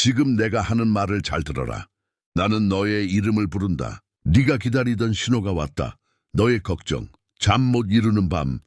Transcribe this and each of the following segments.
지금 내가 하는 말을 잘 들어라. 나는 너의 이름을 부른다. 네가 기다리던 신호가 왔다. 너의 걱정, 잠 못 이루는 밤,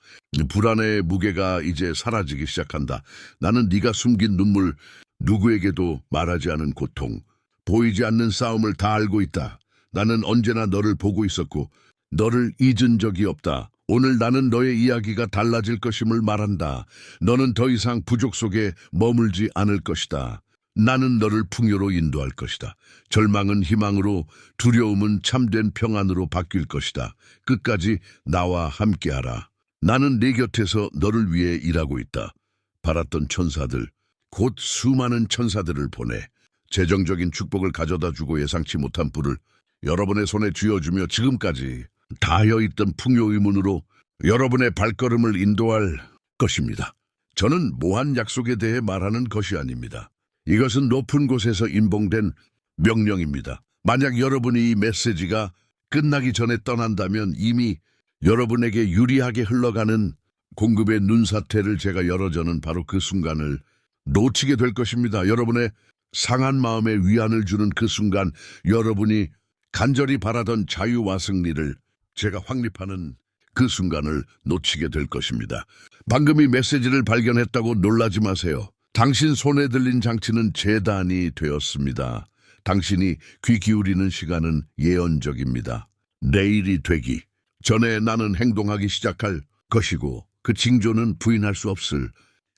불안의 무게가 이제 사라지기 시작한다. 나는 네가 숨긴 눈물, 누구에게도 말하지 않은 고통, 보이지 않는 싸움을 다 알고 있다. 나는 언제나 너를 보고 있었고 너를 잊은 적이 없다. 오늘 나는 너의 이야기가 달라질 것임을 말한다. 너는 더 이상 부족 속에 머물지 않을 것이다. 나는 너를 풍요로 인도할 것이다. 절망은 희망으로, 두려움은 참된 평안으로 바뀔 것이다. 끝까지 나와 함께하라. 나는 네 곁에서 너를 위해 일하고 있다. 바랐던 천사들, 곧 수많은 천사들을 보내 재정적인 축복을 가져다 주고 예상치 못한 불을 여러분의 손에 쥐어주며 지금까지 닿아있던 풍요의 문으로 여러분의 발걸음을 인도할 것입니다. 저는 모한 약속에 대해 말하는 것이 아닙니다. 이것은 높은 곳에서 인봉된 명령입니다. 만약 여러분이 이 메시지가 끝나기 전에 떠난다면 이미 여러분에게 유리하게 흘러가는 공급의 눈사태를 제가 열어저는 바로 그 순간을 놓치게 될 것입니다. 여러분의 상한 마음에 위안을 주는 그 순간, 여러분이 간절히 바라던 자유와 승리를 제가 확립하는 그 순간을 놓치게 될 것입니다. 방금 이 메시지를 발견했다고 놀라지 마세요. 당신 손에 들린 장치는 재단이 되었습니다. 당신이 귀 기울이는 시간은 예언적입니다. 내일이 되기 전에 나는 행동하기 시작할 것이고 그 징조는 부인할 수 없을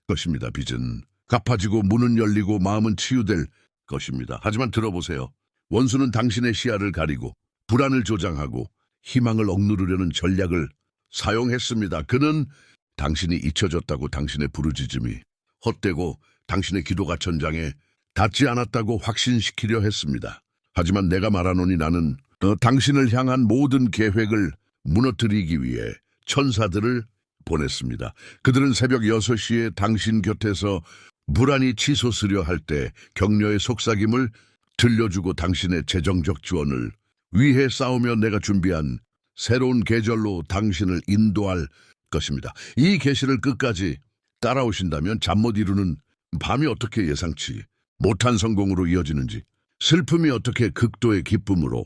것입니다. 빚은 갚아지고 문은 열리고 마음은 치유될 것입니다. 하지만 들어보세요. 원수는 당신의 시야를 가리고 불안을 조장하고 희망을 억누르려는 전략을 사용했습니다. 그는 당신이 잊혀졌다고 당신의 부르짖음이 헛되고 당신의 기도가 천장에 닿지 않았다고 확신시키려 했습니다. 하지만 내가 말하노니 나는 당신을 향한 모든 계획을 무너뜨리기 위해 천사들을 보냈습니다. 그들은 새벽 6시에 당신 곁에서 불안이 치솟으려 할 때 격려의 속삭임을 들려주고 당신의 재정적 지원을 위해 싸우며 내가 준비한 새로운 계절로 당신을 인도할 것입니다. 이 계시를 끝까지 따라오신다면 잠 못 이루는 밤이 어떻게 예상치 못한 성공으로 이어지는지, 슬픔이 어떻게 극도의 기쁨으로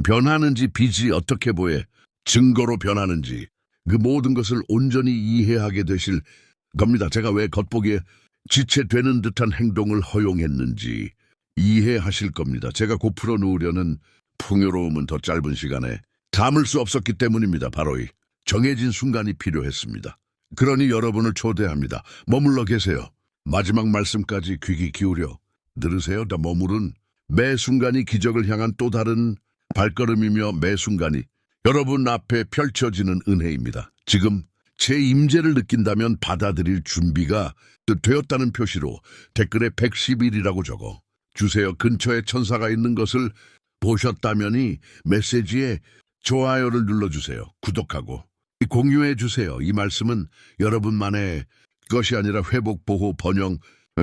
변하는지, 빚이 어떻게 보여 증거로 변하는지, 그 모든 것을 온전히 이해하게 되실 겁니다. 제가 왜 겉보기에 지체되는 듯한 행동을 허용했는지 이해하실 겁니다. 제가 고풀어 놓으려는 풍요로움은 더 짧은 시간에 담을 수 없었기 때문입니다. 바로 이 정해진 순간이 필요했습니다. 그러니 여러분을 초대합니다. 머물러 계세요. 마지막 말씀까지 귀 기울여 들으세요. 다 머무른 매 순간이 기적을 향한 또 다른 발걸음이며 매 순간이 여러분 앞에 펼쳐지는 은혜입니다. 지금 제 임재를 느낀다면 받아들일 준비가 되었다는 표시로 댓글에 110일이라고 적어 주세요. 근처에 천사가 있는 것을 보셨다면이 메시지에 좋아요를 눌러주세요. 구독하고 공유해 주세요. 이 말씀은 여러분만의 것이 아니라 회복, 보호, 번영,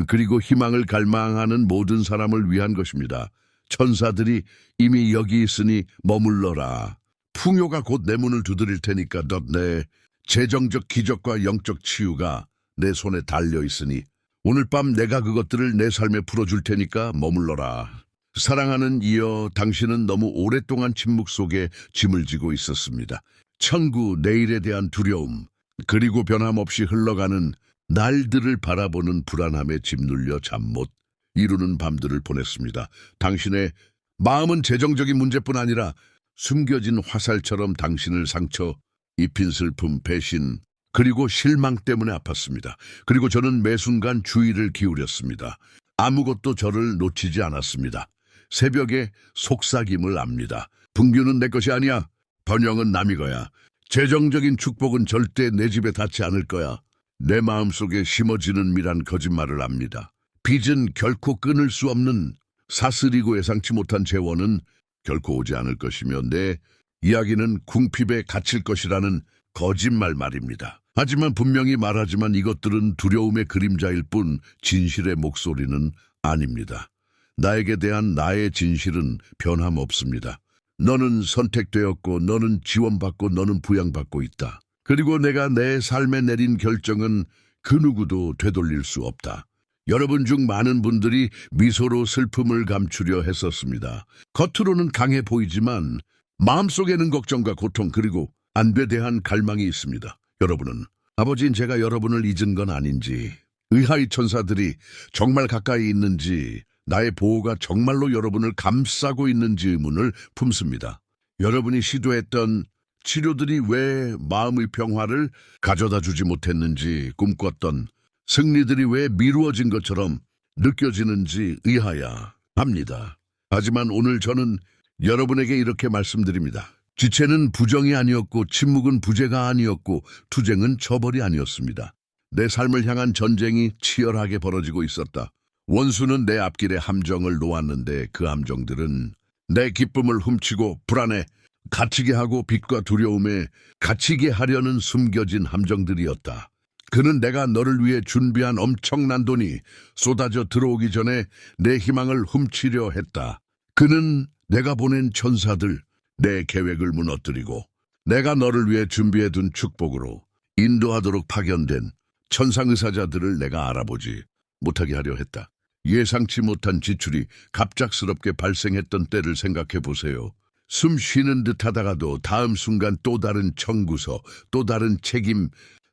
그리고 희망을 갈망하는 모든 사람을 위한 것입니다. 천사들이 이미 여기 있으니 머물러라. 풍요가 곧 내 문을 두드릴 테니까 내 재정적 기적과 영적 치유가 내 손에 달려 있으니 오늘 밤 내가 그것들을 내 삶에 풀어줄 테니까 머물러라. 사랑하는 이여, 당신은 너무 오랫동안 침묵 속에 짐을 지고 있었습니다. 천구, 내일에 대한 두려움, 그리고 변함없이 흘러가는 날들을 바라보는 불안함에 짓눌려 잠 못 이루는 밤들을 보냈습니다. 당신의 마음은 재정적인 문제뿐 아니라 숨겨진 화살처럼 당신을 상처 입힌 슬픔, 배신, 그리고 실망 때문에 아팠습니다. 그리고 저는 매 순간 주의를 기울였습니다. 아무것도 저를 놓치지 않았습니다. 새벽에 속삭임을 압니다. 분규는 내 것이 아니야. 번영은 남이 거야. 재정적인 축복은 절대 내 집에 닿지 않을 거야. 내 마음속에 심어지는 미란 거짓말을 압니다. 빚은 결코 끊을 수 없는, 사스리고 예상치 못한 재원은 결코 오지 않을 것이며 내 이야기는 궁핍에 갇힐 것이라는 거짓말 말입니다. 하지만 분명히 말하지만 이것들은 두려움의 그림자일 뿐 진실의 목소리는 아닙니다. 나에게 대한 나의 진실은 변함없습니다. 너는 선택되었고 너는 지원받고 너는 부양받고 있다. 그리고 내가 내 삶에 내린 결정은 그 누구도 되돌릴 수 없다. 여러분 중 많은 분들이 미소로 슬픔을 감추려 했었습니다. 겉으로는 강해 보이지만 마음속에는 걱정과 고통 그리고 안배에 대한 갈망이 있습니다. 여러분은 아버지인 제가 여러분을 잊은 건 아닌지, 의하의 천사들이 정말 가까이 있는지, 나의 보호가 정말로 여러분을 감싸고 있는지 의문을 품습니다. 여러분이 시도했던 치료들이 왜 마음의 평화를 가져다 주지 못했는지, 꿈꿨던 승리들이 왜 미루어진 것처럼 느껴지는지 의아야 합니다. 하지만 오늘 저는 여러분에게 이렇게 말씀드립니다. 지체는 부정이 아니었고 침묵은 부재가 아니었고 투쟁은 처벌이 아니었습니다. 내 삶을 향한 전쟁이 치열하게 벌어지고 있었다. 원수는 내 앞길에 함정을 놓았는데 그 함정들은 내 기쁨을 훔치고 불안에 갇히게 하고 빛과 두려움에 갇히게 하려는 숨겨진 함정들이었다. 그는 내가 너를 위해 준비한 엄청난 돈이 쏟아져 들어오기 전에 내 희망을 훔치려 했다. 그는 내가 보낸 천사들, 내 계획을 무너뜨리고 내가 너를 위해 준비해둔 축복으로 인도하도록 파견된 천상의사자들을 내가 알아보지 못하게 하려 했다. 예상치 못한 지출이 갑작스럽게 발생했던 때를 생각해 보세요. 숨 쉬는 듯 하다가도 다음 순간 또 다른 청구서, 또 다른 책임,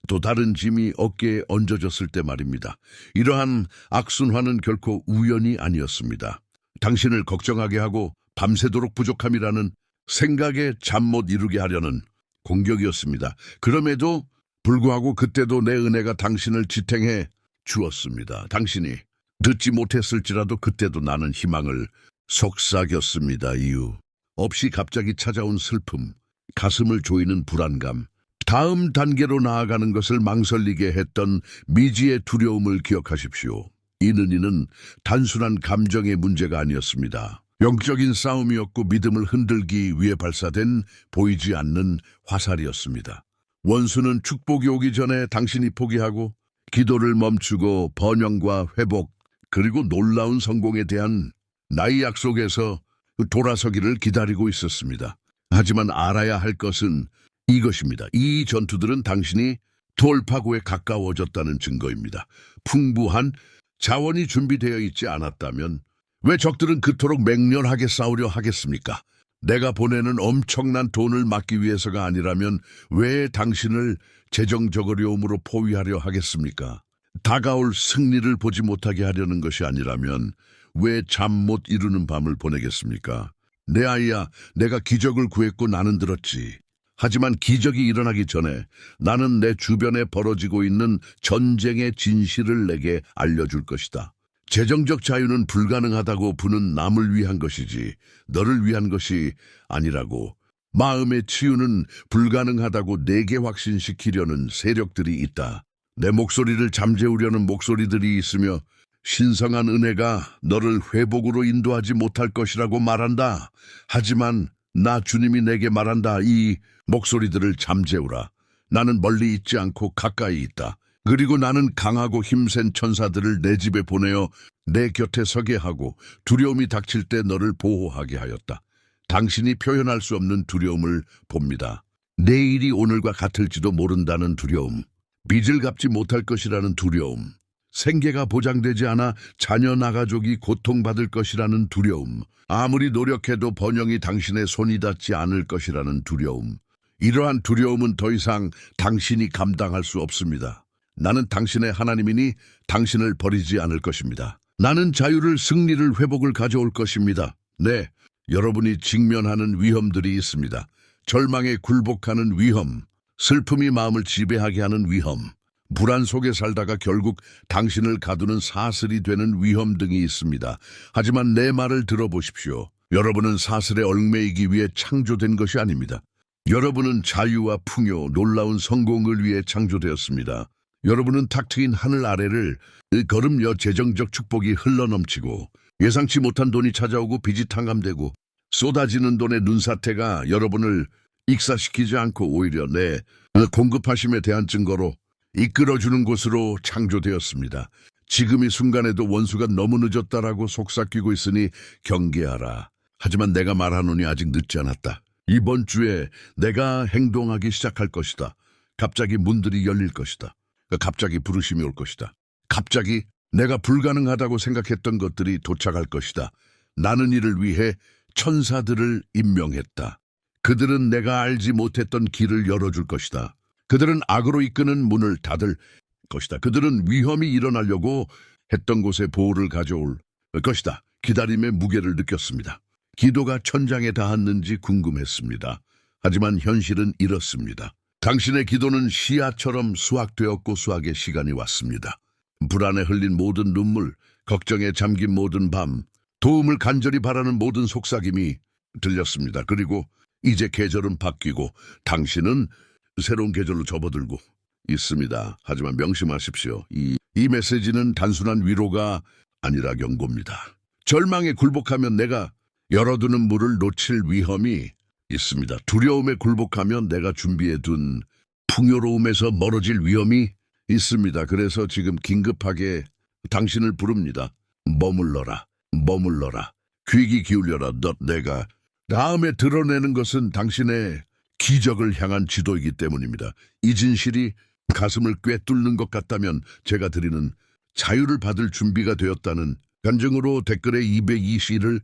또 다른 짐이 어깨에 얹어졌을 때 말입니다. 이러한 악순환은 결코 우연이 아니었습니다. 당신을 걱정하게 하고 밤새도록 부족함이라는 생각에 잠 못 이루게 하려는 공격이었습니다. 그럼에도 불구하고 그때도 내 은혜가 당신을 지탱해 주었습니다. 당신이 듣지 못했을지라도 그때도 나는 희망을 속삭였습니다. 이유 없이 갑자기 찾아온 슬픔, 가슴을 조이는 불안감, 다음 단계로 나아가는 것을 망설이게 했던 미지의 두려움을 기억하십시오. 이는 단순한 감정의 문제가 아니었습니다. 영적인 싸움이었고 믿음을 흔들기 위해 발사된 보이지 않는 화살이었습니다. 원수는 축복이 오기 전에 당신이 포기하고 기도를 멈추고 번영과 회복 그리고 놀라운 성공에 대한 나의 약속에서 돌아서기를 기다리고 있었습니다. 하지만 알아야 할 것은 이것입니다. 이 전투들은 당신이 돌파구에 가까워졌다는 증거입니다. 풍부한 자원이 준비되어 있지 않았다면 왜 적들은 그토록 맹렬하게 싸우려 하겠습니까? 내가 보내는 엄청난 돈을 막기 위해서가 아니라면 왜 당신을 재정적 어려움으로 포위하려 하겠습니까? 다가올 승리를 보지 못하게 하려는 것이 아니라면 왜 잠 못 이루는 밤을 보내겠습니까? 내 아이야, 내가 기적을 구했고 나는 들었지. 하지만 기적이 일어나기 전에 나는 내 주변에 벌어지고 있는 전쟁의 진실을 내게 알려줄 것이다. 재정적 자유는 불가능하다고 부는 남을 위한 것이지 너를 위한 것이 아니라고. 마음의 치유는 불가능하다고 내게 확신시키려는 세력들이 있다. 내 목소리를 잠재우려는 목소리들이 있으며 신성한 은혜가 너를 회복으로 인도하지 못할 것이라고 말한다. 하지만 나 주님이 내게 말한다. 이 목소리들을 잠재우라. 나는 멀리 있지 않고 가까이 있다. 그리고 나는 강하고 힘센 천사들을 내 집에 보내어 내 곁에 서게 하고 두려움이 닥칠 때 너를 보호하게 하였다. 당신이 표현할 수 없는 두려움을 봅니다. 내일이 오늘과 같을지도 모른다는 두려움, 빚을 갚지 못할 것이라는 두려움, 생계가 보장되지 않아 자녀 나가족이 고통받을 것이라는 두려움, 아무리 노력해도 번영이 당신의 손이 닿지 않을 것이라는 두려움. 이러한 두려움은 더 이상 당신이 감당할 수 없습니다. 나는 당신의 하나님이니 당신을 버리지 않을 것입니다. 나는 자유를, 승리를, 회복을 가져올 것입니다. 네, 여러분이 직면하는 위험들이 있습니다. 절망에 굴복하는 위험, 슬픔이 마음을 지배하게 하는 위험, 불안 속에 살다가 결국 당신을 가두는 사슬이 되는 위험 등이 있습니다. 하지만 내 말을 들어보십시오. 여러분은 사슬에 얽매이기 위해 창조된 것이 아닙니다. 여러분은 자유와 풍요, 놀라운 성공을 위해 창조되었습니다. 여러분은 탁 트인 하늘 아래를 걸으며 재정적 축복이 흘러넘치고 예상치 못한 돈이 찾아오고 빚이 탕감되고 쏟아지는 돈의 눈사태가 여러분을 익사시키지 않고 오히려 내 공급하심에 대한 증거로 이끌어주는 곳으로 창조되었습니다. 지금 이 순간에도 원수가 너무 늦었다라고 속삭이고 있으니 경계하라. 하지만 내가 말하노니 아직 늦지 않았다. 이번 주에 내가 행동하기 시작할 것이다. 갑자기 문들이 열릴 것이다. 갑자기 부르심이 올 것이다. 갑자기 내가 불가능하다고 생각했던 것들이 도착할 것이다. 나는 이를 위해 천사들을 임명했다. 그들은 내가 알지 못했던 길을 열어줄 것이다. 그들은 악으로 이끄는 문을 닫을 것이다. 그들은 위험이 일어나려고 했던 곳에 보호를 가져올 것이다. 기다림의 무게를 느꼈습니다. 기도가 천장에 닿았는지 궁금했습니다. 하지만 현실은 이렇습니다. 당신의 기도는 시야처럼 수확되었고 수확의 시간이 왔습니다. 불안에 흘린 모든 눈물, 걱정에 잠긴 모든 밤, 도움을 간절히 바라는 모든 속삭임이 들렸습니다. 그리고 이제 계절은 바뀌고 당신은 새로운 계절로 접어들고 있습니다. 하지만 명심하십시오. 이 메시지는 단순한 위로가 아니라 경고입니다. 절망에 굴복하면 내가 열어두는 문을 놓칠 위험이 있습니다. 두려움에 굴복하면 내가 준비해둔 풍요로움에서 멀어질 위험이 있습니다. 그래서 지금 긴급하게 당신을 부릅니다. 머물러라, 머물러라. 귀 기울여라. 내가 다음에 드러내는 것은 당신의 기적을 향한 지도이기 때문입니다. 이 진실이 가슴을 꿰뚫는 것 같다면 제가 드리는 자유를 받을 준비가 되었다는 간증으로 댓글에 220을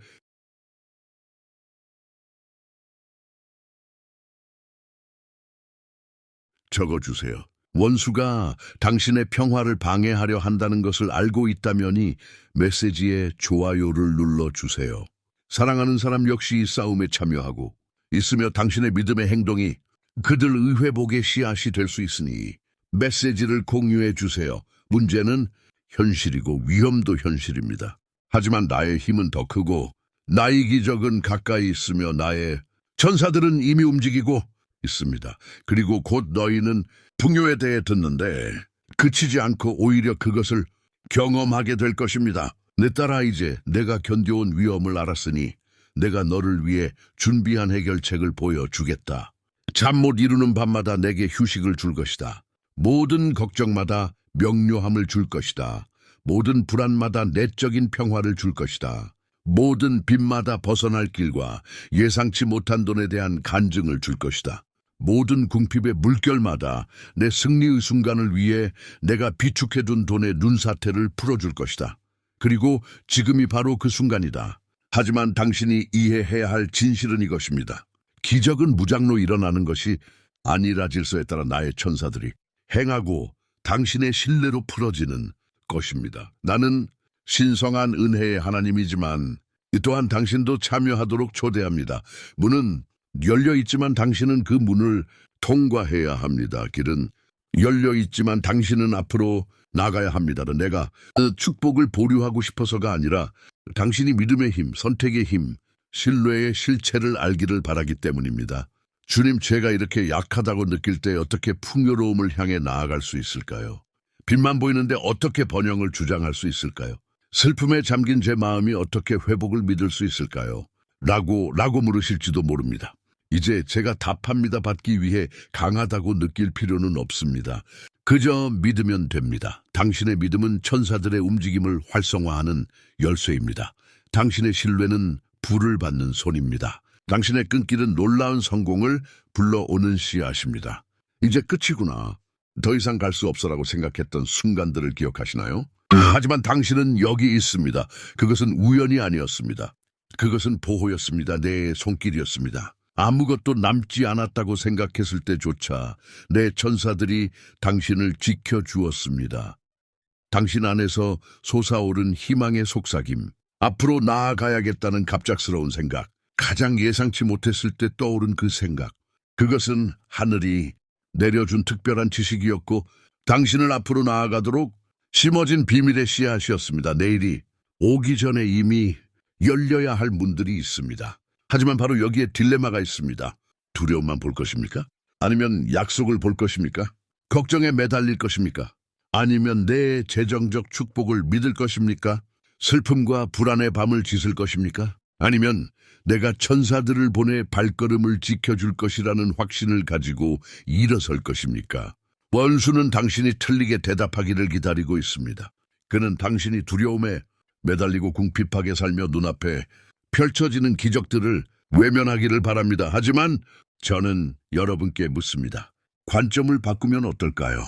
적어주세요. 원수가 당신의 평화를 방해하려 한다는 것을 알고 있다면이 메시지에 좋아요를 눌러주세요. 사랑하는 사람 역시 이 싸움에 참여하고 있으며 당신의 믿음의 행동이 그들 의회복의 씨앗이 될 수 있으니 메시지를 공유해 주세요. 문제는 현실이고 위험도 현실입니다. 하지만 나의 힘은 더 크고 나의 기적은 가까이 있으며 나의 천사들은 이미 움직이고 있습니다. 그리고 곧 너희는 풍요에 대해 듣는데 그치지 않고 오히려 그것을 경험하게 될 것입니다. 내 딸아, 이제 내가 견뎌온 위험을 알았으니 내가 너를 위해 준비한 해결책을 보여주겠다. 잠 못 이루는 밤마다 내게 휴식을 줄 것이다. 모든 걱정마다 명료함을 줄 것이다. 모든 불안마다 내적인 평화를 줄 것이다. 모든 빚마다 벗어날 길과 예상치 못한 돈에 대한 간증을 줄 것이다. 모든 궁핍의 물결마다 내 승리의 순간을 위해 내가 비축해둔 돈의 눈사태를 풀어줄 것이다. 그리고 지금이 바로 그 순간이다. 하지만 당신이 이해해야 할 진실은 이것입니다. 기적은 무장로 일어나는 것이 아니라 질서에 따라 나의 천사들이 행하고 당신의 신뢰로 풀어지는 것입니다. 나는 신성한 은혜의 하나님이지만 또한 당신도 참여하도록 초대합니다. 문은 열려 있지만 당신은 그 문을 통과해야 합니다. 길은 열려 있지만 당신은 앞으로 나가야 합니다. 내가 그 축복을 보류하고 싶어서가 아니라 당신이 믿음의 힘, 선택의 힘, 신뢰의 실체를 알기를 바라기 때문입니다. 주님, 제가 이렇게 약하다고 느낄 때 어떻게 풍요로움을 향해 나아갈 수 있을까요? 빛만 보이는데 어떻게 번영을 주장할 수 있을까요? 슬픔에 잠긴 제 마음이 어떻게 회복을 믿을 수 있을까요? 라고 물으실지도 모릅니다. 이제 제가 답합니다 받기 위해 강하다고 느낄 필요는 없습니다. 그저 믿으면 됩니다. 당신의 믿음은 천사들의 움직임을 활성화하는 열쇠입니다. 당신의 신뢰는 불을 받는 손입니다. 당신의 끈길은 놀라운 성공을 불러오는 씨앗입니다. 이제 끝이구나. 더 이상 갈 수 없어라고 생각했던 순간들을 기억하시나요? 하지만 당신은 여기 있습니다. 그것은 우연이 아니었습니다. 그것은 보호였습니다. 내 손길이었습니다. 아무것도 남지 않았다고 생각했을 때조차 내 천사들이 당신을 지켜주었습니다. 당신 안에서 솟아오른 희망의 속삭임, 앞으로 나아가야겠다는 갑작스러운 생각, 가장 예상치 못했을 때 떠오른 그 생각, 그것은 하늘이 내려준 특별한 지식이었고 당신을 앞으로 나아가도록 심어진 비밀의 씨앗이었습니다. 내일이 오기 전에 이미 열려야 할 문들이 있습니다. 하지만 바로 여기에 딜레마가 있습니다. 두려움만 볼 것입니까? 아니면 약속을 볼 것입니까? 걱정에 매달릴 것입니까? 아니면 내 재정적 축복을 믿을 것입니까? 슬픔과 불안의 밤을 지술 것입니까? 아니면 내가 천사들을 보내 발걸음을 지켜줄 것이라는 확신을 가지고 일어설 것입니까? 원수는 당신이 틀리게 대답하기를 기다리고 있습니다. 그는 당신이 두려움에 매달리고 궁핍하게 살며 눈앞에 펼쳐지는 기적들을 외면하기를 바랍니다. 하지만 저는 여러분께 묻습니다. 관점을 바꾸면 어떨까요?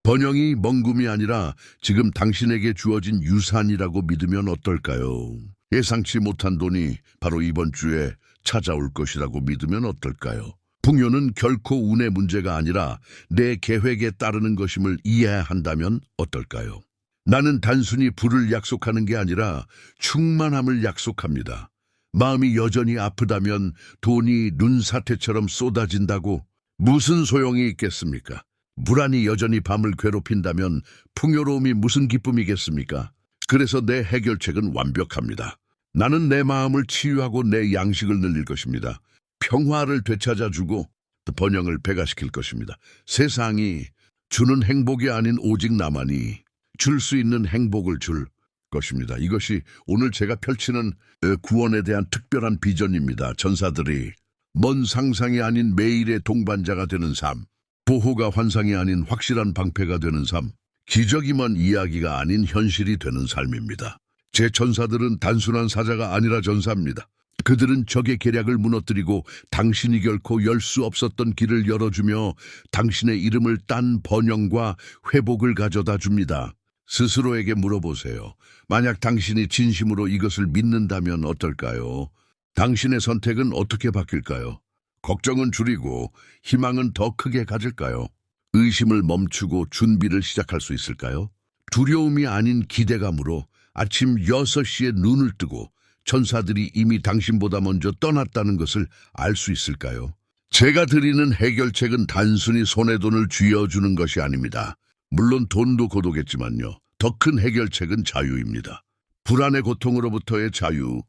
번영이 멍금이 아니라 지금 당신에게 주어진 유산이라고 믿으면 어떨까요? 예상치 못한 돈이 바로 이번 주에 찾아올 것이라고 믿으면 어떨까요? 풍요는 결코 운의 문제가 아니라 내 계획에 따르는 것임을 이해한다면 어떨까요? 나는 단순히 부를 약속하는 게 아니라 충만함을 약속합니다. 마음이 여전히 아프다면 돈이 눈사태처럼 쏟아진다고 무슨 소용이 있겠습니까? 불안이 여전히 밤을 괴롭힌다면 풍요로움이 무슨 기쁨이겠습니까? 그래서 내 해결책은 완벽합니다. 나는 내 마음을 치유하고 내 양식을 늘릴 것입니다. 평화를 되찾아주고 번영을 배가시킬 것입니다. 세상이 주는 행복이 아닌 오직 나만이 줄 수 있는 행복을 줄 것입니다. 이것이 오늘 제가 펼치는 구원에 대한 특별한 비전입니다. 전사들이 먼 상상이 아닌 매일의 동반자가 되는 삶, 보호가 환상이 아닌 확실한 방패가 되는 삶, 기적이만 이야기가 아닌 현실이 되는 삶입니다. 제 전사들은 단순한 사자가 아니라 전사입니다. 그들은 적의 계략을 무너뜨리고 당신이 결코 열 수 없었던 길을 열어주며 당신의 이름을 딴 번영과 회복을 가져다 줍니다. 스스로에게 물어보세요. 만약 당신이 진심으로 이것을 믿는다면 어떨까요? 당신의 선택은 어떻게 바뀔까요? 걱정은 줄이고 희망은 더 크게 가질까요? 의심을 멈추고 준비를 시작할 수 있을까요? 두려움이 아닌 기대감으로 아침 6시에 눈을 뜨고 천사들이 이미 당신보다 먼저 떠났다는 것을 알 수 있을까요? 제가 드리는 해결책은 단순히 손해돈을 쥐어주는 것이 아닙니다. 물론 돈도 고도겠지만요. 더 큰 해결책은 자유입니다. 불안의 고통으로부터의 자유,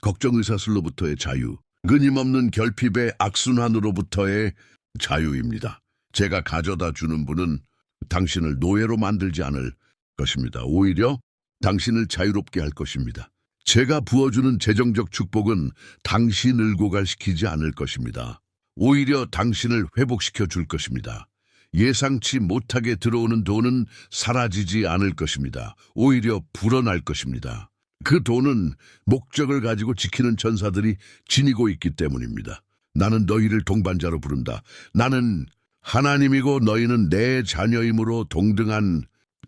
걱정의사슬로부터의 자유, 끊임없는 결핍의 악순환으로부터의 자유입니다. 제가 가져다 주는 분은 당신을 노예로 만들지 않을 것입니다. 오히려 당신을 자유롭게 할 것입니다. 제가 부어주는 재정적 축복은 당신을 고갈시키지 않을 것입니다. 오히려 당신을 회복시켜 줄 것입니다. 예상치 못하게 들어오는 돈은 사라지지 않을 것입니다. 오히려 불어날 것입니다. 그 돈은 목적을 가지고 지키는 전사들이 지니고 있기 때문입니다. 나는 너희를 동반자로 부른다. 나는 하나님이고 너희는 내 자녀이므로 동등한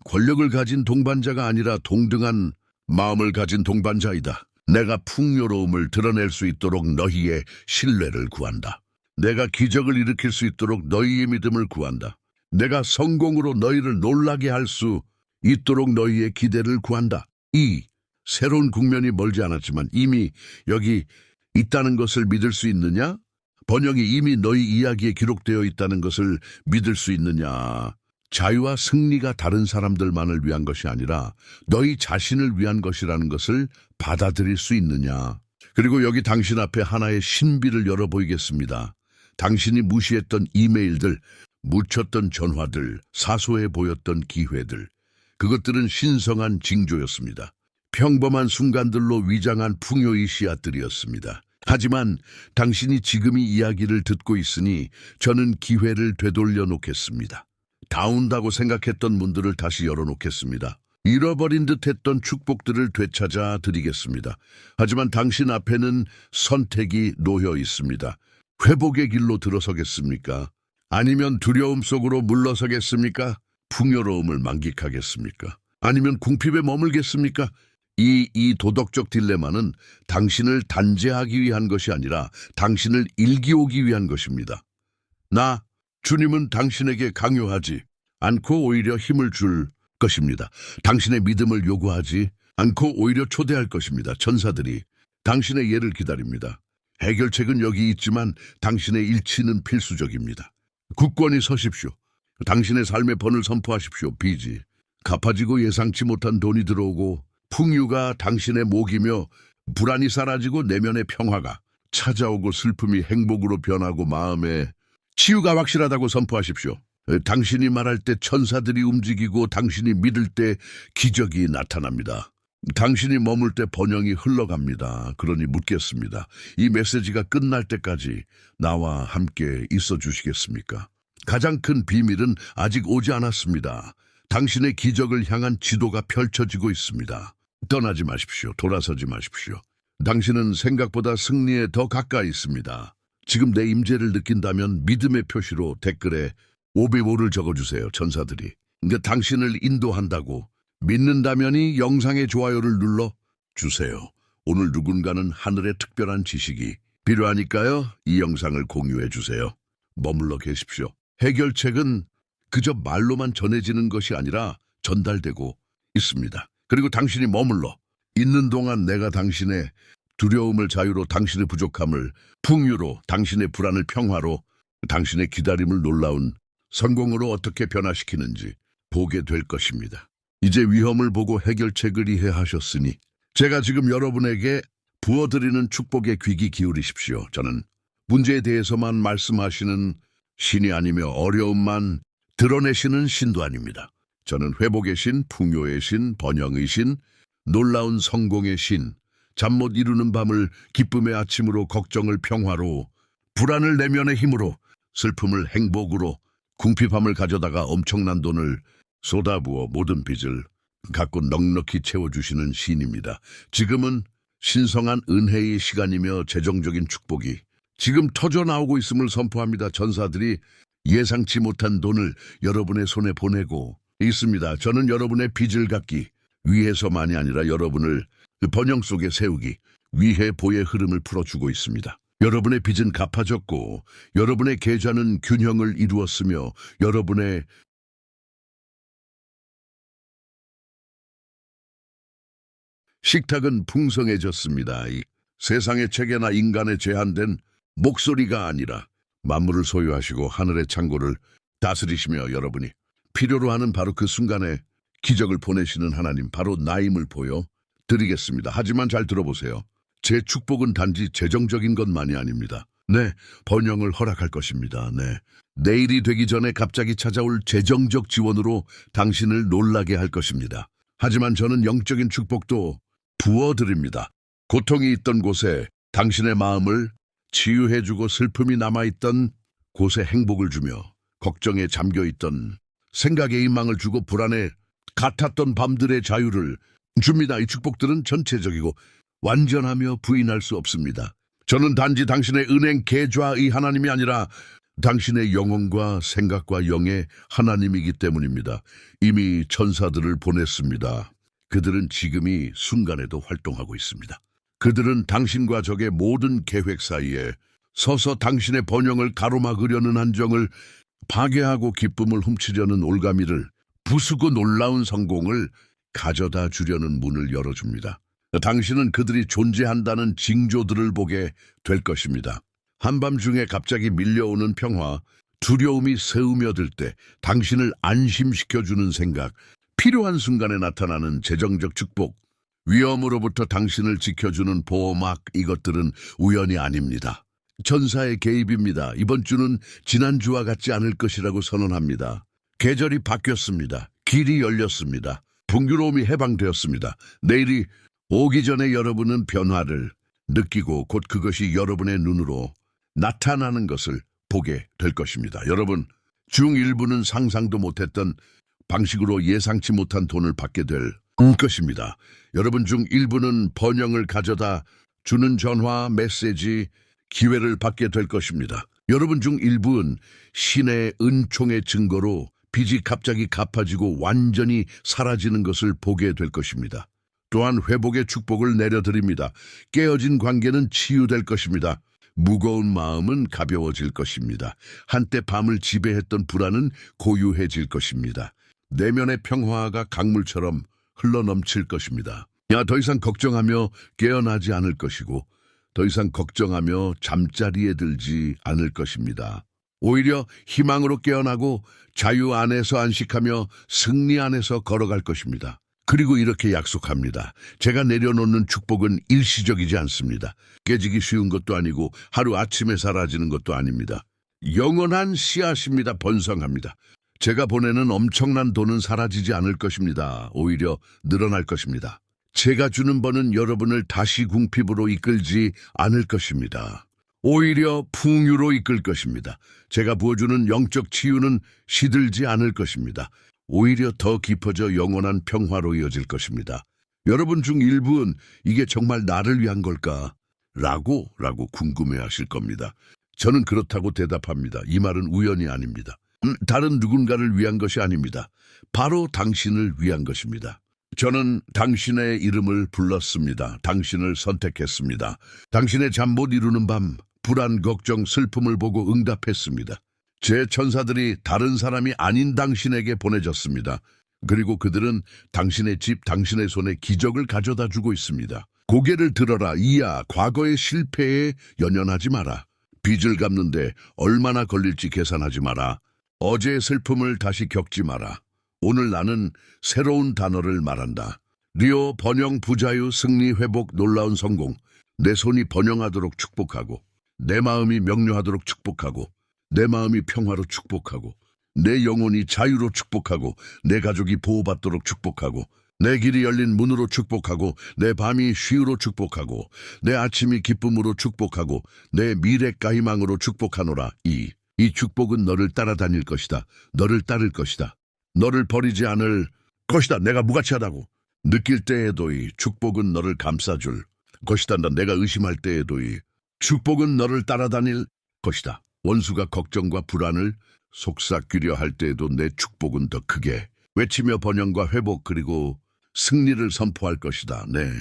권력을 가진 동반자가 아니라 동등한 마음을 가진 동반자이다. 내가 풍요로움을 드러낼 수 있도록 너희의 신뢰를 구한다. 내가 기적을 일으킬 수 있도록 너희의 믿음을 구한다. 내가 성공으로 너희를 놀라게 할 수 있도록 너희의 기대를 구한다. 이 새로운 국면이 멀지 않았지만 이미 여기 있다는 것을 믿을 수 있느냐? 번영이 이미 너희 이야기에 기록되어 있다는 것을 믿을 수 있느냐? 자유와 승리가 다른 사람들만을 위한 것이 아니라 너희 자신을 위한 것이라는 것을 받아들일 수 있느냐? 그리고 여기 당신 앞에 하나의 신비를 열어보이겠습니다. 당신이 무시했던 이메일들, 묻혔던 전화들, 사소해 보였던 기회들, 그것들은 신성한 징조였습니다. 평범한 순간들로 위장한 풍요의 씨앗들이었습니다. 하지만 당신이 지금 이 이야기를 듣고 있으니 저는 기회를 되돌려 놓겠습니다. 다 온다고 생각했던 문들을 다시 열어놓겠습니다. 잃어버린 듯했던 축복들을 되찾아 드리겠습니다. 하지만 당신 앞에는 선택이 놓여 있습니다. 회복의 길로 들어서겠습니까? 아니면 두려움 속으로 물러서겠습니까? 풍요로움을 만끽하겠습니까? 아니면 궁핍에 머물겠습니까? 이 도덕적 딜레마는 당신을 단죄하기 위한 것이 아니라 당신을 일기오기 위한 것입니다. 주님은 당신에게 강요하지 않고 오히려 힘을 줄 것입니다. 당신의 믿음을 요구하지 않고 오히려 초대할 것입니다. 천사들이 당신의 예를 기다립니다. 해결책은 여기 있지만 당신의 일치는 필수적입니다. 굳건히 서십시오. 당신의 삶의 번을 선포하십시오. 빚이 갚아지고 예상치 못한 돈이 들어오고 풍요가 당신의 목이며 불안이 사라지고 내면의 평화가 찾아오고 슬픔이 행복으로 변하고 마음에 치유가 확실하다고 선포하십시오. 당신이 말할 때 천사들이 움직이고 당신이 믿을 때 기적이 나타납니다. 당신이 머물 때 번영이 흘러갑니다. 그러니 묻겠습니다. 이 메시지가 끝날 때까지 나와 함께 있어 주시겠습니까? 가장 큰 비밀은 아직 오지 않았습니다. 당신의 기적을 향한 지도가 펼쳐지고 있습니다. 떠나지 마십시오. 돌아서지 마십시오. 당신은 생각보다 승리에 더 가까이 있습니다. 지금 내 임재를 느낀다면 믿음의 표시로 댓글에 505를 적어주세요. 천사들이 당신을 인도한다고 믿는다면이 영상의 좋아요를 눌러 주세요. 오늘 누군가는 하늘의 특별한 지식이 필요하니까요. 이 영상을 공유해 주세요. 머물러 계십시오. 해결책은 그저 말로만 전해지는 것이 아니라 전달되고 있습니다. 그리고 당신이 머물러 있는 동안 내가 당신의 두려움을 자유로, 당신의 부족함을 풍요로, 당신의 불안을 평화로, 당신의 기다림을 놀라운 성공으로 어떻게 변화시키는지 보게 될 것입니다. 이제 위험을 보고 해결책을 이해하셨으니 제가 지금 여러분에게 부어드리는 축복에 귀 기울이십시오. 저는 문제에 대해서만 말씀하시는 신이 아니며 어려움만 드러내시는 신도 아닙니다. 저는 회복의 신, 풍요의 신, 번영의 신, 놀라운 성공의 신, 잠 못 이루는 밤을 기쁨의 아침으로, 걱정을 평화로, 불안을 내면의 힘으로, 슬픔을 행복으로, 궁핍함을 가져다가 엄청난 돈을 쏟아부어 모든 빚을 갖고 넉넉히 채워주시는 신입니다. 지금은 신성한 은혜의 시간이며 재정적인 축복이 지금 터져나오고 있음을 선포합니다. 전사들이 예상치 못한 돈을 여러분의 손에 보내고 있습니다. 저는 여러분의 빚을 갚기 위해서만이 아니라 여러분을 번영 속에 세우기 위해 보의 흐름을 풀어주고 있습니다. 여러분의 빚은 갚아졌고 여러분의 계좌는 균형을 이루었으며 여러분의 식탁은 풍성해졌습니다. 이 세상의 체계나 인간의 제한된 목소리가 아니라 만물을 소유하시고 하늘의 창고를 다스리시며 여러분이 필요로 하는 바로 그 순간에 기적을 보내시는 하나님, 바로 나임을 보여 드리겠습니다. 하지만 잘 들어보세요. 제 축복은 단지 재정적인 것만이 아닙니다. 네, 번영을 허락할 것입니다. 네, 내일이 되기 전에 갑자기 찾아올 재정적 지원으로 당신을 놀라게 할 것입니다. 하지만 저는 영적인 축복도 부어드립니다. 고통이 있던 곳에 당신의 마음을 치유해주고 슬픔이 남아있던 곳에 행복을 주며 걱정에 잠겨있던 생각의 희망을 주고 불안에 같았던 밤들의 자유를 줍니다. 이 축복들은 전체적이고 완전하며 부인할 수 없습니다. 저는 단지 당신의 은행 계좌의 하나님이 아니라 당신의 영혼과 생각과 영의 하나님이기 때문입니다. 이미 천사들을 보냈습니다. 그들은 지금 이 순간에도 활동하고 있습니다. 그들은 당신과 적의 모든 계획 사이에 서서 당신의 번영을 가로막으려는 한정을 파괴하고 기쁨을 훔치려는 올가미를 부수고 놀라운 성공을 가져다 주려는 문을 열어줍니다. 당신은 그들이 존재한다는 징조들을 보게 될 것입니다. 한밤중에 갑자기 밀려오는 평화, 두려움이 새우며들 때 당신을 안심시켜주는 생각, 필요한 순간에 나타나는 재정적 축복, 위험으로부터 당신을 지켜주는 보호막, 이것들은 우연이 아닙니다. 천사의 개입입니다. 이번 주는 지난주와 같지 않을 것이라고 선언합니다. 계절이 바뀌었습니다. 길이 열렸습니다. 풍요로움이 해방되었습니다. 내일이 오기 전에 여러분은 변화를 느끼고 곧 그것이 여러분의 눈으로 나타나는 것을 보게 될 것입니다. 여러분, 중 일부는 상상도 못했던 방식으로 예상치 못한 돈을 받게 될 것입니다. 여러분 중 일부는 번영을 가져다 주는 전화, 메시지, 기회를 받게 될 것입니다. 여러분 중 일부는 신의 은총의 증거로 빚이 갑자기 갚아지고 완전히 사라지는 것을 보게 될 것입니다. 또한 회복의 축복을 내려드립니다. 깨어진 관계는 치유될 것입니다. 무거운 마음은 가벼워질 것입니다. 한때 밤을 지배했던 불안은 고요해질 것입니다. 내면의 평화가 강물처럼 흘러넘칠 것입니다. 더 이상 걱정하며 깨어나지 않을 것이고 더 이상 걱정하며 잠자리에 들지 않을 것입니다. 오히려 희망으로 깨어나고 자유 안에서 안식하며 승리 안에서 걸어갈 것입니다. 그리고 이렇게 약속합니다. 제가 내려놓는 축복은 일시적이지 않습니다. 깨지기 쉬운 것도 아니고 하루아침에 사라지는 것도 아닙니다. 영원한 씨앗입니다. 번성합니다. 제가 보내는 엄청난 돈은 사라지지 않을 것입니다. 오히려 늘어날 것입니다. 제가 주는 번은 여러분을 다시 궁핍으로 이끌지 않을 것입니다. 오히려 풍요로 이끌 것입니다. 제가 부어주는 영적 치유는 시들지 않을 것입니다. 오히려 더 깊어져 영원한 평화로 이어질 것입니다. 여러분 중 일부는 이게 정말 나를 위한 걸까? 라고 궁금해하실 겁니다. 저는 그렇다고 대답합니다. 이 말은 우연이 아닙니다. 다른 누군가를 위한 것이 아닙니다. 바로 당신을 위한 것입니다. 저는 당신의 이름을 불렀습니다. 당신을 선택했습니다. 당신의 잠 못 이루는 밤, 불안, 걱정, 슬픔을 보고 응답했습니다. 제 천사들이 다른 사람이 아닌 당신에게 보내졌습니다. 그리고 그들은 당신의 집, 당신의 손에 기적을 가져다 주고 있습니다. 고개를 들어라. 이야, 과거의 실패에 연연하지 마라. 빚을 갚는데 얼마나 걸릴지 계산하지 마라. 어제의 슬픔을 다시 겪지 마라. 오늘 나는 새로운 단어를 말한다. 리오, 번영, 부자유, 승리, 회복, 놀라운 성공. 내 손이 번영하도록 축복하고, 내 마음이 명료하도록 축복하고, 내 마음이 평화로 축복하고, 내 영혼이 자유로 축복하고, 내 가족이 보호받도록 축복하고, 내 길이 열린 문으로 축복하고, 내 밤이 쉬우로 축복하고, 내 아침이 기쁨으로 축복하고, 내 미래가 희망으로 축복하노라. 이 축복은 너를 따라다닐 것이다. 너를 따를 것이다. 너를 버리지 않을 것이다. 내가 무가치하다고 느낄 때에도 이 축복은 너를 감싸줄 것이다. 내가 의심할 때에도 이 축복은 너를 따라다닐 것이다. 원수가 걱정과 불안을 속삭이려 할 때에도 내 축복은 더 크게 외치며 번영과 회복 그리고 승리를 선포할 것이다. 네,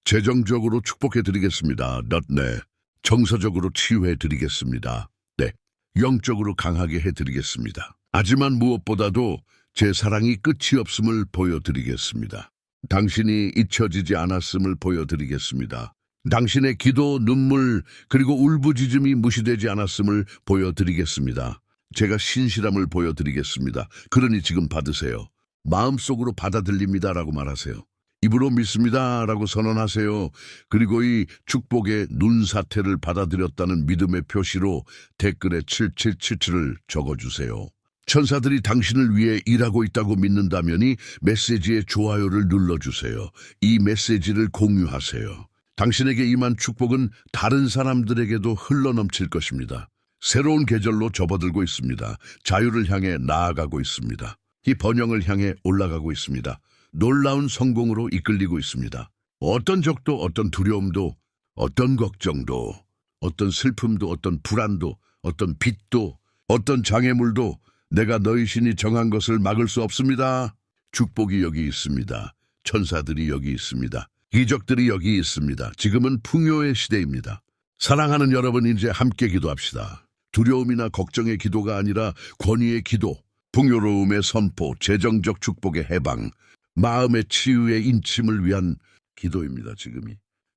재정적으로 축복해 드리겠습니다. 네, 정서적으로 치유해 드리겠습니다. 네, 영적으로 강하게 해 드리겠습니다. 하지만 무엇보다도 제 사랑이 끝이 없음을 보여드리겠습니다. 당신이 잊혀지지 않았음을 보여드리겠습니다. 당신의 기도, 눈물, 그리고 울부짖음이 무시되지 않았음을 보여드리겠습니다. 제가 신실함을 보여드리겠습니다. 그러니 지금 받으세요. 마음속으로 받아들입니다라고 말하세요. 입으로 믿습니다라고 선언하세요. 그리고 이 축복의 눈사태를 받아들였다는 믿음의 표시로 댓글에 7777을 적어주세요. 천사들이 당신을 위해 일하고 있다고 믿는다면이 메시지에 좋아요를 눌러주세요. 이 메시지를 공유하세요. 당신에게 임한 축복은 다른 사람들에게도 흘러넘칠 것입니다. 새로운 계절로 접어들고 있습니다. 자유를 향해 나아가고 있습니다. 이 번영을 향해 올라가고 있습니다. 놀라운 성공으로 이끌리고 있습니다. 어떤 적도, 어떤 두려움도, 어떤 걱정도, 어떤 슬픔도, 어떤 불안도, 어떤 빚도, 어떤 장애물도 내가 너희 신이 정한 것을 막을 수 없습니다. 축복이 여기 있습니다. 천사들이 여기 있습니다. 기적들이 여기 있습니다. 지금은 풍요의 시대입니다. 사랑하는 여러분, 이제 함께 기도합시다. 두려움이나 걱정의 기도가 아니라 권위의 기도, 풍요로움의 선포, 재정적 축복의 해방, 마음의 치유의 인침을 위한 기도입니다. 지금이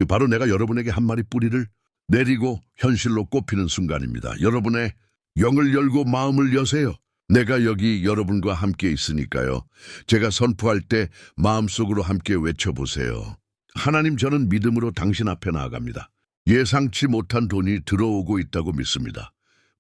바로 내가 여러분에게 한 마리 뿌리를 내리고 현실로 꼽히는 순간입니다. 여러분의 영을 열고 마음을 여세요. 내가 여기 여러분과 함께 있으니까요. 제가 선포할 때 마음속으로 함께 외쳐보세요. 하나님, 저는 믿음으로 당신 앞에 나아갑니다. 예상치 못한 돈이 들어오고 있다고 믿습니다.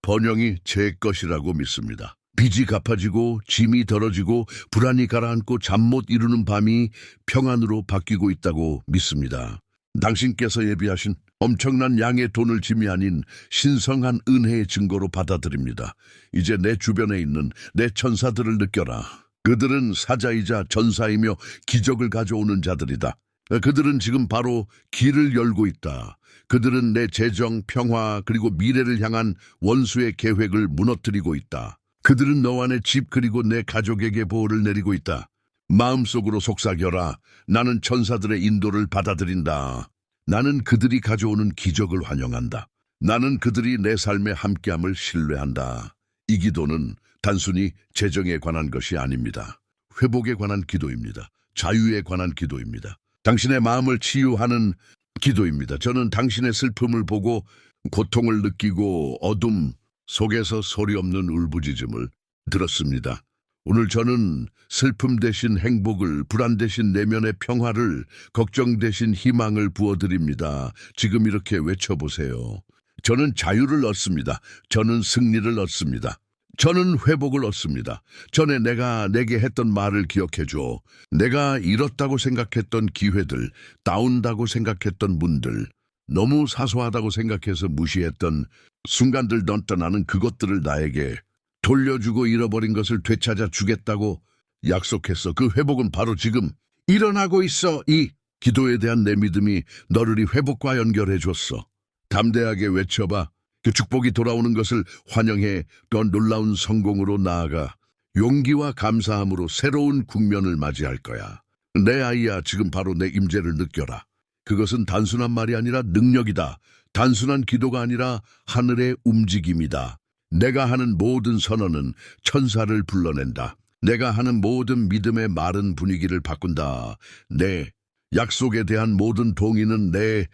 번영이 제 것이라고 믿습니다. 빚이 갚아지고 짐이 덜어지고 불안이 가라앉고 잠 못 이루는 밤이 평안으로 바뀌고 있다고 믿습니다. 당신께서 예비하신 엄청난 양의 돈을 짐이 아닌 신성한 은혜의 증거로 받아들입니다. 이제 내 주변에 있는 내 천사들을 느껴라. 그들은 사자이자 전사이며 기적을 가져오는 자들이다. 그들은 지금 바로 길을 열고 있다. 그들은 내 재정, 평화, 그리고 미래를 향한 원수의 계획을 무너뜨리고 있다. 그들은 너와 내 집 그리고 내 가족에게 보호를 내리고 있다. 마음속으로 속삭여라. 나는 천사들의 인도를 받아들인다. 나는 그들이 가져오는 기적을 환영한다. 나는 그들이 내 삶에 함께함을 신뢰한다. 이 기도는 단순히 재정에 관한 것이 아닙니다. 회복에 관한 기도입니다. 자유에 관한 기도입니다. 당신의 마음을 치유하는 기도입니다. 저는 당신의 슬픔을 보고 고통을 느끼고 어둠 속에서 소리 없는 울부짖음을 들었습니다. 오늘 저는 슬픔 대신 행복을, 불안 대신 내면의 평화를, 걱정 대신 희망을 부어드립니다. 지금 이렇게 외쳐보세요. 저는 자유를 얻습니다. 저는 승리를 얻습니다. 저는 회복을 얻습니다. 전에 내가 내게 했던 말을 기억해줘. 내가 잃었다고 생각했던 기회들, 다운다고 생각했던 문들, 너무 사소하다고 생각해서 무시했던 순간들, 나는 그것들을 나에게 돌려주고 잃어버린 것을 되찾아 주겠다고 약속했어. 그 회복은 바로 지금 일어나고 있어. 이 기도에 대한 내 믿음이 너를 이 회복과 연결해 줬어. 담대하게 외쳐봐. 그 축복이 돌아오는 것을 환영해 더 놀라운 성공으로 나아가 용기와 감사함으로 새로운 국면을 맞이할 거야. 내 아이야, 지금 바로 내 임재를 느껴라. 그것은 단순한 말이 아니라 능력이다. 단순한 기도가 아니라 하늘의 움직임이다. 내가 하는 모든 선언은 천사를 불러낸다. 내가 하는 모든 믿음의 마른 분위기를 바꾼다. 내 약속에 대한 모든 동의는 내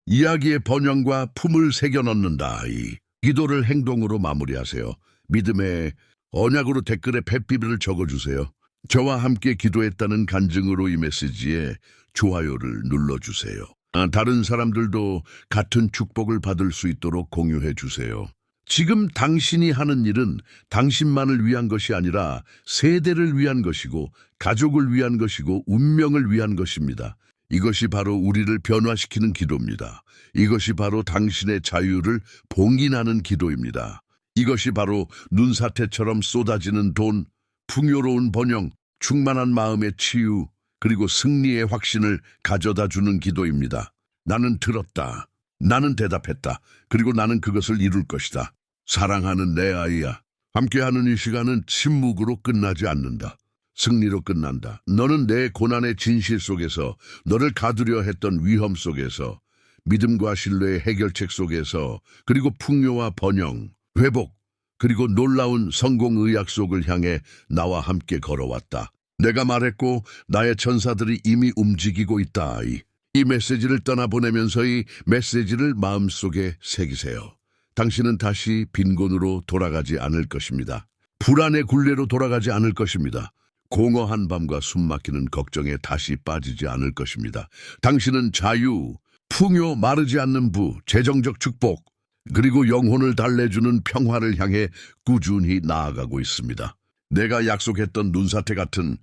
이야기의 번영과 품을 새겨 넣는다. 이 기도를 행동으로 마무리하세요. 믿음의 언약으로 댓글에 펫비비를 적어주세요. 저와 함께 기도했다는 간증으로 이 메시지에 좋아요를 눌러주세요. 다른 사람들도 같은 축복을 받을 수 있도록 공유해 주세요. 지금 당신이 하는 일은 당신만을 위한 것이 아니라 세대를 위한 것이고 가족을 위한 것이고 운명을 위한 것입니다. 이것이 바로 우리를 변화시키는 기도입니다. 이것이 바로 당신의 자유를 봉인하는 기도입니다. 이것이 바로 눈사태처럼 쏟아지는 돈, 풍요로운 번영, 충만한 마음의 치유, 그리고 승리의 확신을 가져다 주는 기도입니다. 나는 들었다. 나는 대답했다. 그리고 나는 그것을 이룰 것이다. 사랑하는 내 아이야. 함께하는 이 시간은 침묵으로 끝나지 않는다. 승리로 끝난다. 너는 내 고난의 진실 속에서, 너를 가두려 했던 위험 속에서, 믿음과 신뢰의 해결책 속에서, 그리고 풍요와 번영, 회복, 그리고 놀라운 성공 의약 속을 향해 나와 함께 걸어왔다. 내가 말했고 나의 천사들이 이미 움직이고 있다. 이 메시지를 떠나보내면서 이 메시지를 마음속에 새기세요. 당신은 다시 빈곤으로 돌아가지 않을 것입니다. 불안의 굴레로 돌아가지 않을 것입니다. 공허한 밤과 숨막히는 걱정에 다시 빠지지 않을 것입니다. 당신은 자유, 풍요, 마르지 않는 부, 재정적 축복, 그리고 영혼을 달래주는 평화를 향해 꾸준히 나아가고 있습니다. 내가 약속했던 눈사태 같은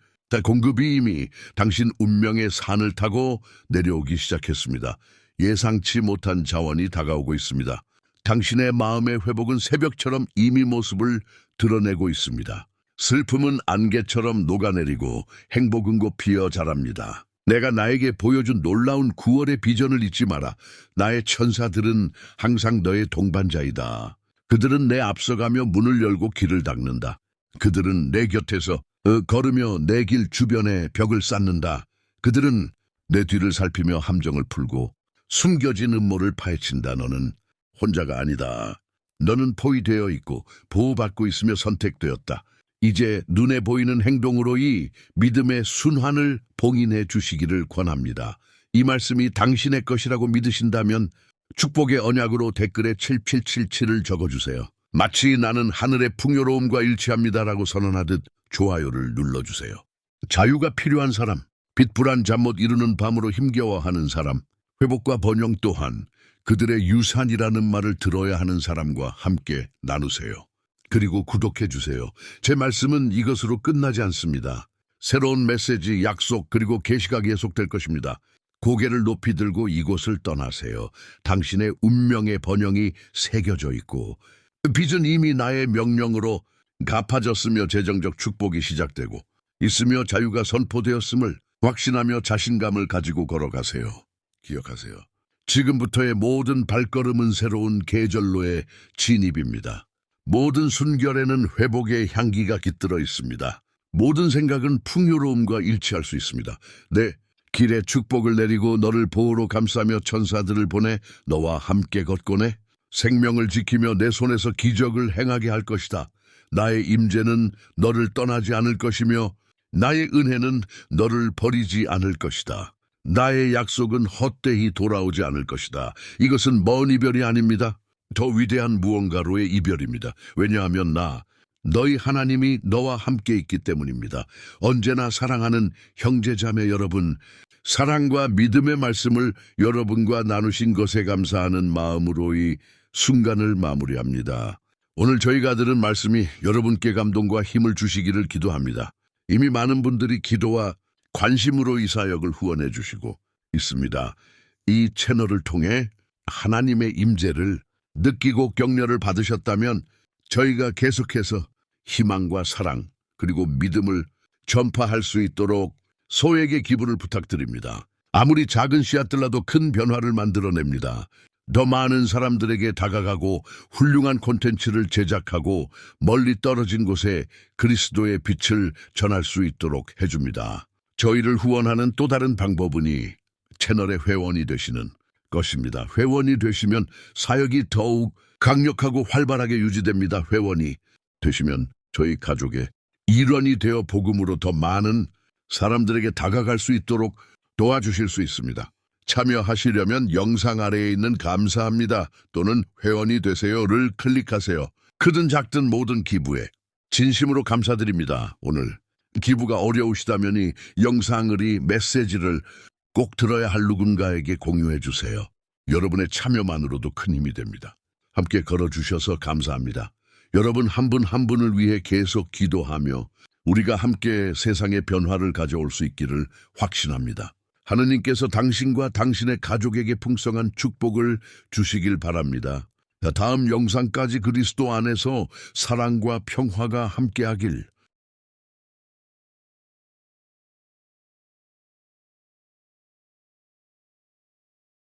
공급이 이미 당신 운명의 산을 타고 내려오기 시작했습니다. 예상치 못한 자원이 다가오고 있습니다. 당신의 마음의 회복은 새벽처럼 이미 모습을 드러내고 있습니다. 슬픔은 안개처럼 녹아내리고 행복은 곧 피어 자랍니다. 내가 나에게 보여준 놀라운 9월의 비전을 잊지 마라. 나의 천사들은 항상 너의 동반자이다. 그들은 내 앞서가며 문을 열고 길을 닦는다. 그들은 내 곁에서 걸으며 내 길 주변에 벽을 쌓는다. 그들은 내 뒤를 살피며 함정을 풀고 숨겨진 음모를 파헤친다. 너는 혼자가 아니다. 너는 포위되어 있고 보호받고 있으며 선택되었다. 이제 눈에 보이는 행동으로 이 믿음의 순환을 봉인해 주시기를 권합니다. 이 말씀이 당신의 것이라고 믿으신다면 축복의 언약으로 댓글에 7777을 적어주세요. 마치 나는 하늘의 풍요로움과 일치합니다라고 선언하듯 좋아요를 눌러주세요. 자유가 필요한 사람, 빛불안 잠 못 이루는 밤으로 힘겨워하는 사람, 회복과 번영 또한 그들의 유산이라는 말을 들어야 하는 사람과 함께 나누세요. 그리고 구독해주세요. 제 말씀은 이것으로 끝나지 않습니다. 새로운 메시지, 약속, 그리고 계시가 계속될 것입니다. 고개를 높이 들고 이곳을 떠나세요. 당신의 운명의 번영이 새겨져 있고 빚은 이미 나의 명령으로 갚아졌으며 재정적 축복이 시작되고 있으며 자유가 선포되었음을 확신하며 자신감을 가지고 걸어가세요. 기억하세요. 지금부터의 모든 발걸음은 새로운 계절로의 진입입니다. 모든 순결에는 회복의 향기가 깃들어 있습니다. 모든 생각은 풍요로움과 일치할 수 있습니다. 내 길에 축복을 내리고 너를 보호로 감싸며 천사들을 보내 너와 함께 걷곤 해. 생명을 지키며 내 손에서 기적을 행하게 할 것이다. 나의 임재는 너를 떠나지 않을 것이며 나의 은혜는 너를 버리지 않을 것이다. 나의 약속은 헛되이 돌아오지 않을 것이다. 이것은 먼 이별이 아닙니다. 더 위대한 무언가로의 이별입니다. 왜냐하면 너희 하나님이 너와 함께 있기 때문입니다. 언제나 사랑하는 형제자매 여러분, 사랑과 믿음의 말씀을 여러분과 나누신 것에 감사하는 마음으로 이 순간을 마무리합니다. 오늘 저희가 들은 말씀이 여러분께 감동과 힘을 주시기를 기도합니다. 이미 많은 분들이 기도와 관심으로 이 사역을 후원해 주시고 있습니다. 이 채널을 통해 하나님의 임재를 느끼고 격려를 받으셨다면 저희가 계속해서 희망과 사랑 그리고 믿음을 전파할 수 있도록 소액의 기부를 부탁드립니다. 아무리 작은 씨앗들라도 큰 변화를 만들어냅니다. 더 많은 사람들에게 다가가고 훌륭한 콘텐츠를 제작하고 멀리 떨어진 곳에 그리스도의 빛을 전할 수 있도록 해줍니다. 저희를 후원하는 또 다른 방법은이 채널의 회원이 되시는 것입니다. 회원이 되시면 사역이 더욱 강력하고 활발하게 유지됩니다. 회원이 되시면 저희 가족의 일원이 되어 복음으로 더 많은 사람들에게 다가갈 수 있도록 도와주실 수 있습니다. 참여하시려면 영상 아래에 있는 감사합니다 또는 회원이 되세요를 클릭하세요. 크든 작든 모든 기부에 진심으로 감사드립니다. 오늘 기부가 어려우시다면 이 영상을 이 메시지를 꼭 들어야 할 누군가에게 공유해 주세요. 여러분의 참여만으로도 큰 힘이 됩니다. 함께 걸어주셔서 감사합니다. 여러분 한 분 한 분을 위해 계속 기도하며 우리가 함께 세상의 변화를 가져올 수 있기를 확신합니다. 하느님께서 당신과 당신의 가족에게 풍성한 축복을 주시길 바랍니다. 다음 영상까지 그리스도 안에서 사랑과 평화가 함께하길